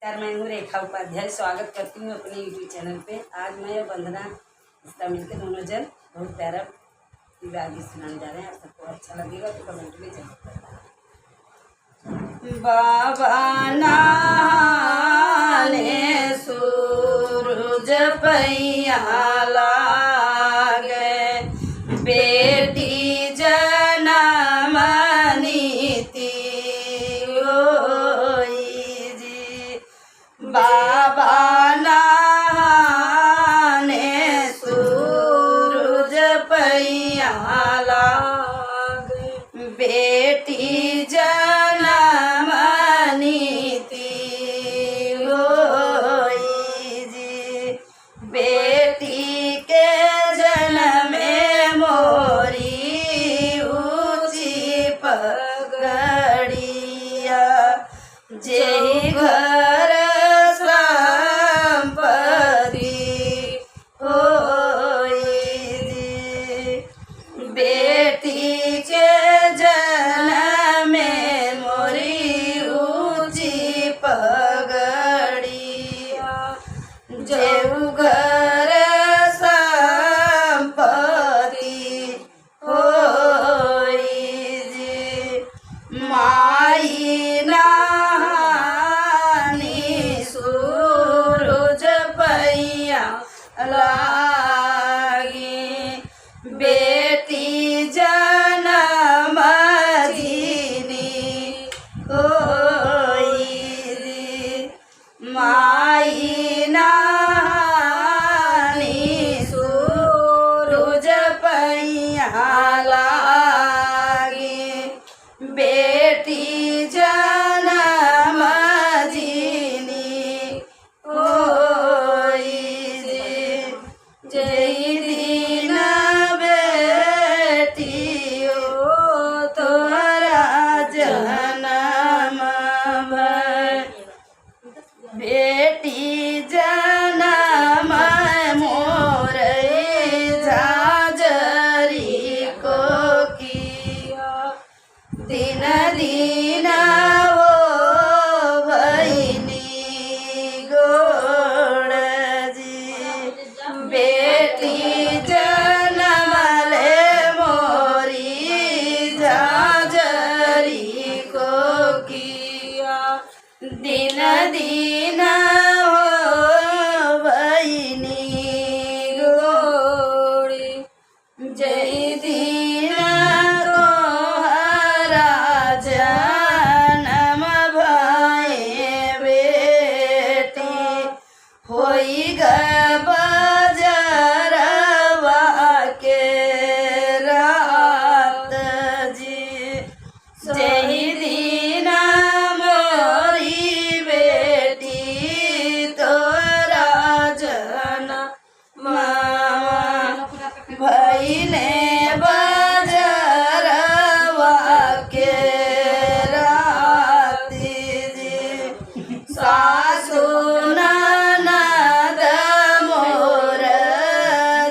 नमस्कार, मैं हूँ रेखा उपाध्याय। स्वागत करती हूँ अपने यूट्यूब चैनल पे। आज मैं और वंदना इसका मिलकर दोनों जन बहुत प्यारा आगे सुनाने जा रहे हैं। आप सबको अच्छा लगेगा तो कमेंट में जरूर करना। बाबा नाने सूरज पैया लागे, बेटी जनम नीति होई जी। बाबा नाने सूरज पैया लागे, बेटी जनम नीति होई जी। बेटी के जन्म में मोरी ऊंची पगड़िया, जेहि घर संपत्ति होई जी। बेटी के जन्म में मोरी ऊंची पगड़िया, जेहु घर संपत्ति होई जी। माई नानी सूरज पैया लागी, बेटी जनम दीनी होई जी। माई नानी सूरज पैया लागी, बेटी जनम दीनी होई जी। जय दीन बेटियो तोरा जनम भय, बेटी जनम मोरे झाजरी को किया। दिन दिन हो भैनी गोड़ जी, बेटी जनम ले मोरी झाजरी को किया। दिन दिन हो भैनी गोड़ी, जय दीन तोहरा जनम भये बेटी, होई बजरवा के रात जी। जय दीन मोरी बेटी तोरा जनम भइले बजरवा के राती जी। सासु ननद मोर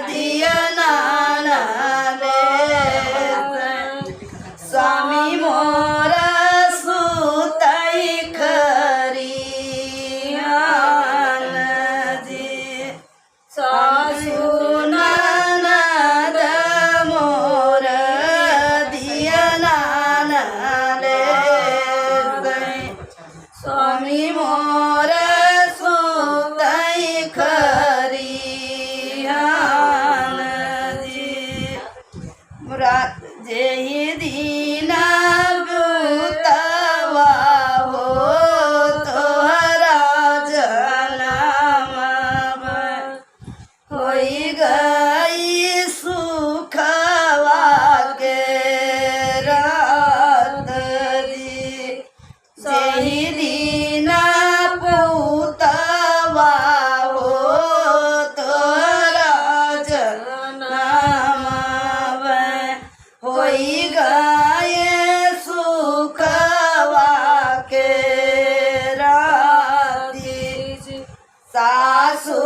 दिया नानले, स्वामी मोर सुतई खरियान जी। सासु ननद मोर दिया नानले, स्वामी मोर सुतई खरियान जी। जेहि दीन बुतवा हो तोहरा जनम भय, होई गई सुखवा के रात जी। जेहि दीन पुतवा हो तोहरा जनम भय, होई गए सुखवा के राती जी। सासु